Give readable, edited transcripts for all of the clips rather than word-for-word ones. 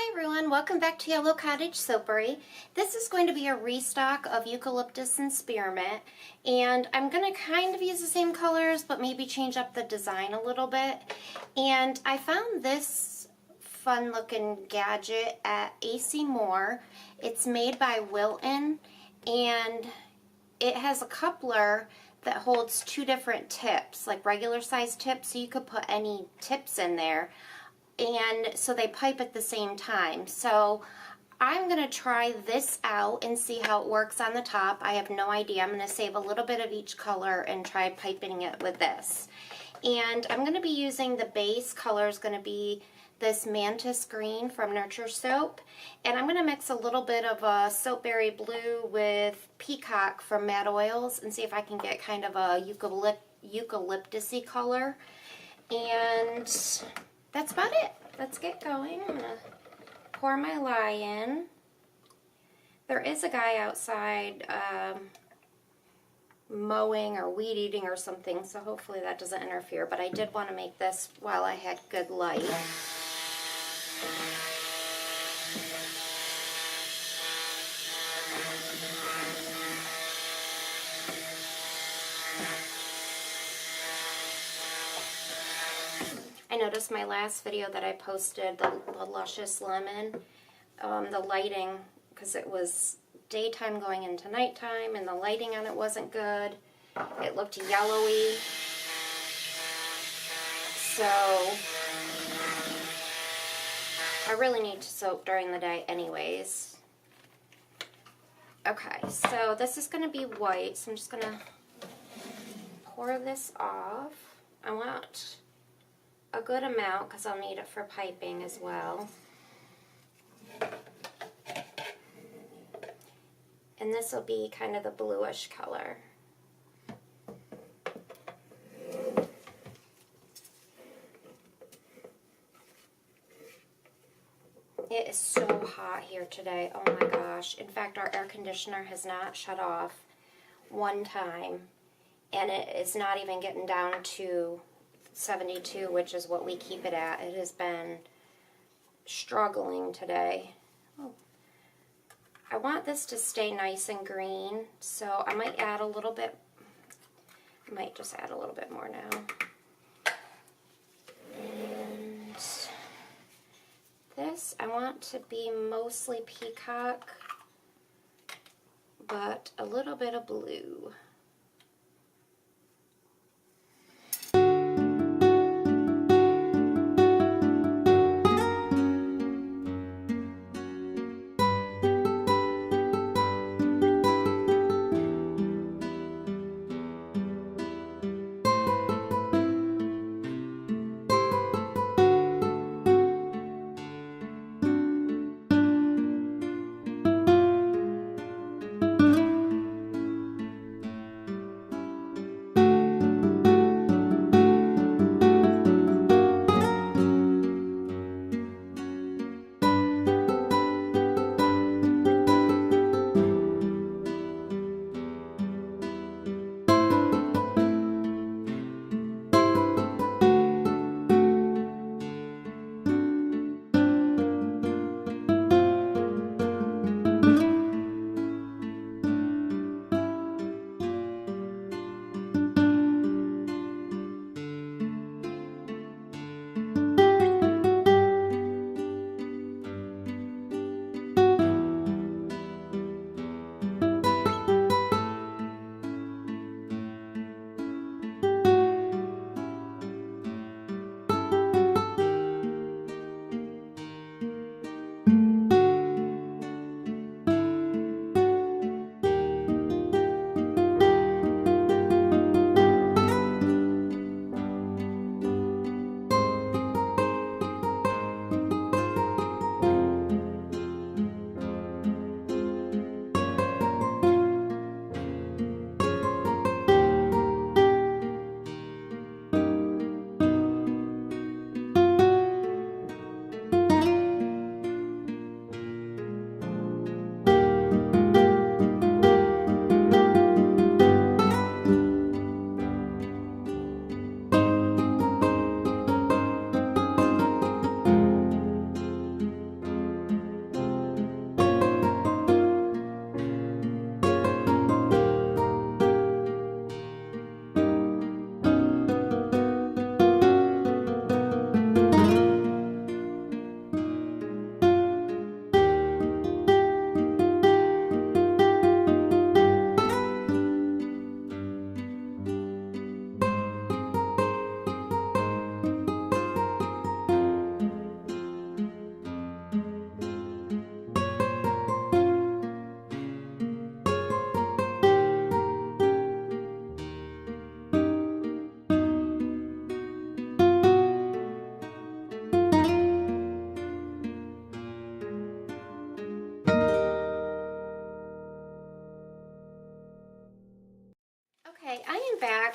Hi everyone, welcome back to Yellow Cottage Soapery. This is going to be a restock of Eucalyptus and Spearmint, and I'm going to kind of use the same colors but maybe change up the design a little bit. And I found this fun looking gadget at AC Moore. It's made by Wilton, and it has a coupler that holds two different tips, like regular size tips, so you could put any tips in there. And so they pipe at the same time. So I'm going to try this out and see how it works on the top. I have no idea. I'm going to save a little bit of each color and try piping it with this. And I'm going to be using the base color is going to be this Mantis Green from Nurture Soap. And I'm going to mix a little bit of a Soapberry Blue with Peacock from Mad Oils and see if I can get kind of a eucalyptus-y color. And that's about it. Let's get going. I'm going to pour my lye in. There is a guy outside mowing or weed eating or something, so hopefully that doesn't interfere. But I did want to make this while I had good light. I noticed my last video that I posted, the Luscious Lemon, the lighting, because it was daytime going into nighttime and the lighting on it wasn't good. It looked yellowy. So I really need to soap during the day anyways. Okay, so this is going to be white, so I'm just going to pour this off. I want a good amount because I'll need it for piping as well. And this will be kind of the bluish color. It is so hot here today. Oh my gosh. In fact, our air conditioner has not shut off one time, and it is not even getting down to 72, which is what we keep it at. It has been struggling today. Oh. I want this to stay nice and green, so I might add a little bit. I might just add a little bit more now. And this I want to be mostly peacock, but a little bit of blue.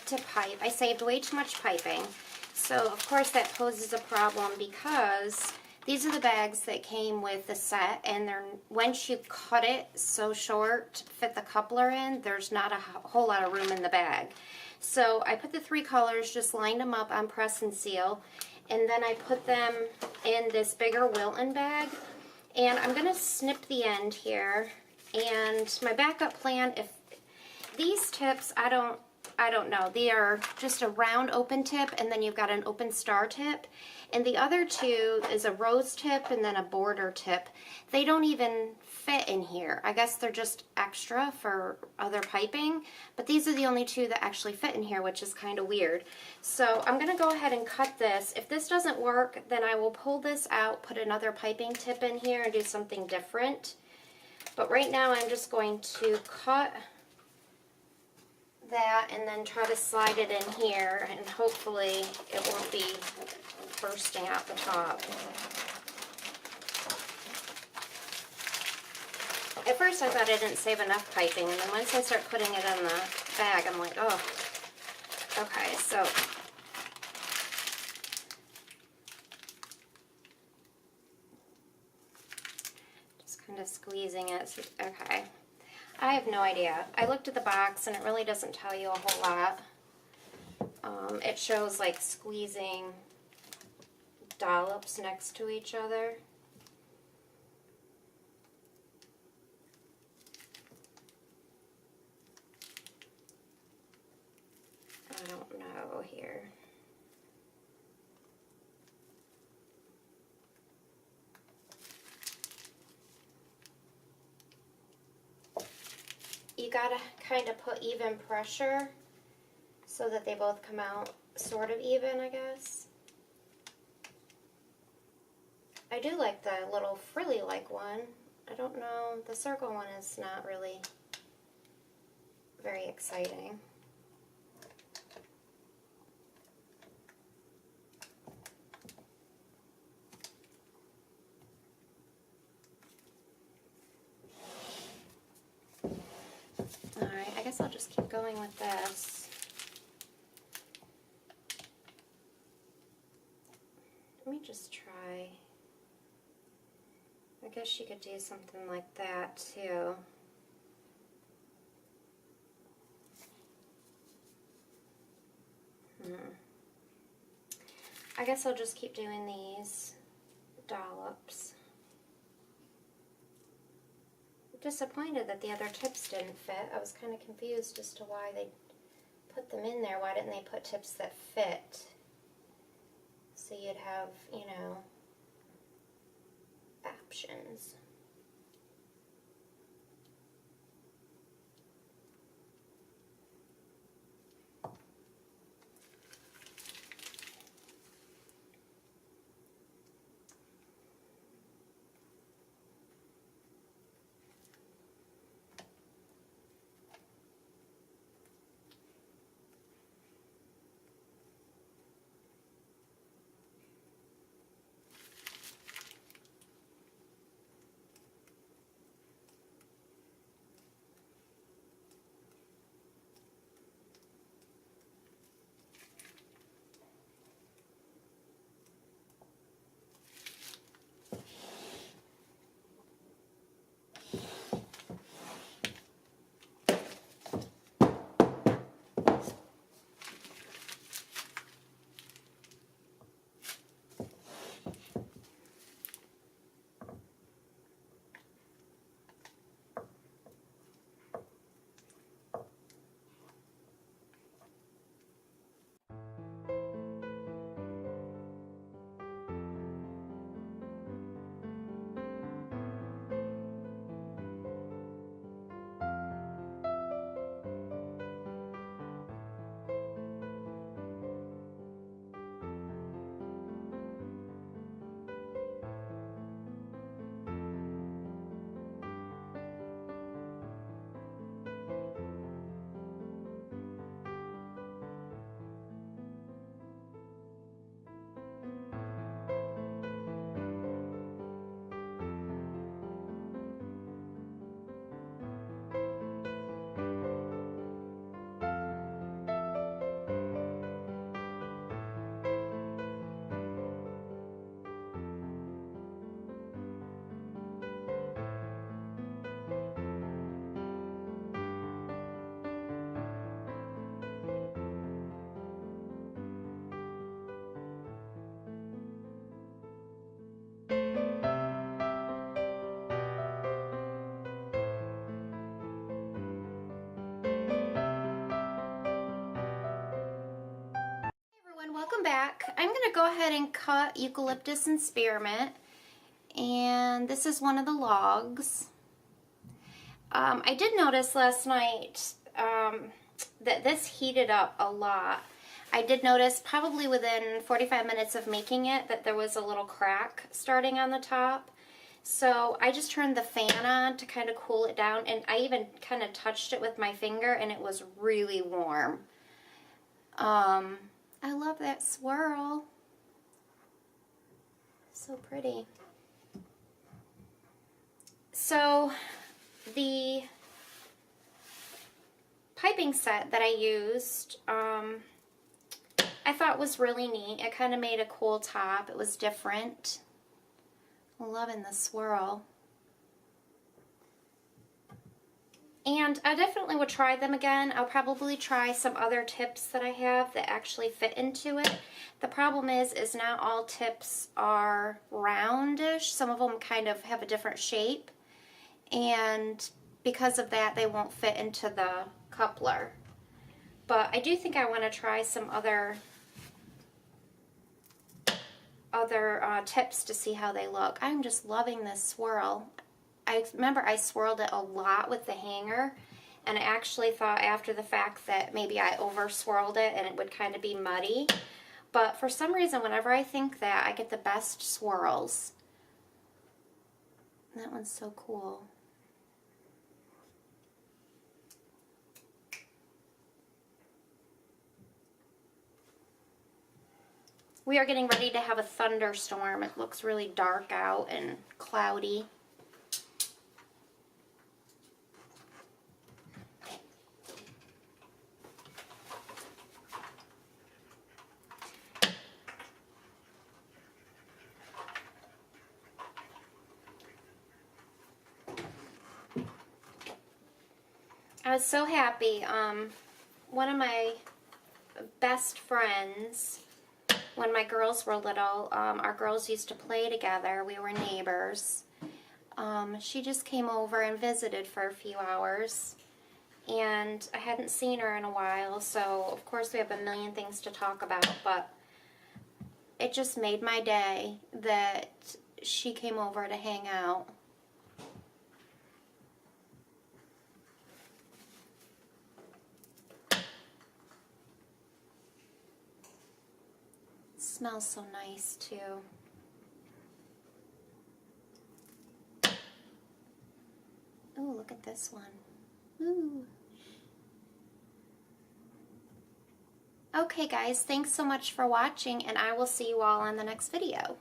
back to pipe. I saved way too much piping. So of course that poses a problem because these are the bags that came with the set, and they're, once you cut it so short to fit the coupler in, there's not a whole lot of room in the bag. So I put the 3 colors, just lined them up on press and seal, and then I put them in this bigger Wilton bag. And I'm going to snip the end here. And my backup plan, if these tips, I don't know. They are just a round open tip, and then you've got an open star tip. And the other 2 is a rose tip and then a border tip. They don't even fit in here. I guess they're just extra for other piping. But these are the only 2 that actually fit in here, which is kind of weird. So I'm going to go ahead and cut this. If this doesn't work, then I will pull this out, put another piping tip in here, and do something different. But right now I'm just going to cut that and then try to slide it in here, and hopefully it won't be bursting out the top. At first I thought I didn't save enough piping, and then once I start putting it in the bag, I'm like, oh, okay, so just kind of squeezing it. Okay. I have no idea. I looked at the box and it really doesn't tell you a whole lot. It shows like squeezing dollops next to each other. I don't know here. You gotta kind of put even pressure so that they both come out sort of even, I guess. I do like the little frilly-like one. I don't know, the circle one is not really very exciting. Alright, I guess I'll just keep going with this. Let me just try. I guess you could do something like that too. I guess I'll just keep doing these dollops. Disappointed that the other tips didn't fit. I was kind of confused as to why they put them in there. Why didn't they put tips that fit? So you'd have, you know, options. welcome back. I'm going to go ahead and cut Eucalyptus and Spearmint, and this is one of the logs. I did notice last night that this heated up a lot. I did notice probably within 45 minutes of making it that there was a little crack starting on the top. So I just turned the fan on to kind of cool it down, and I even kind of touched it with my finger and it was really warm. I love that swirl. So pretty. So the piping set that I used, I thought was really neat. It kind of made a cool top. It was different. I'm loving the swirl. And I definitely would try them again. I'll probably try some other tips that I have that actually fit into it. The problem is not all tips are roundish. Some of them kind of have a different shape. And because of that, they won't fit into the coupler. But I do think I want to try some other tips to see how they look. I'm just loving this swirl. I remember I swirled it a lot with the hanger, and I actually thought after the fact that maybe I over swirled it and it would kind of be muddy. But for some reason, whenever I think that, I get the best swirls. That one's so cool. We are getting ready to have a thunderstorm. It looks really dark out and cloudy. I was so happy. One of my best friends, when my girls were little, our girls used to play together. We were neighbors. She just came over and visited for a few hours, and I hadn't seen her in a while, so of course we have a million things to talk about, but it just made my day that she came over to hang out. Smells so nice too. Oh, look at this one. Ooh. Okay guys, thanks so much for watching, and I will see you all on the next video.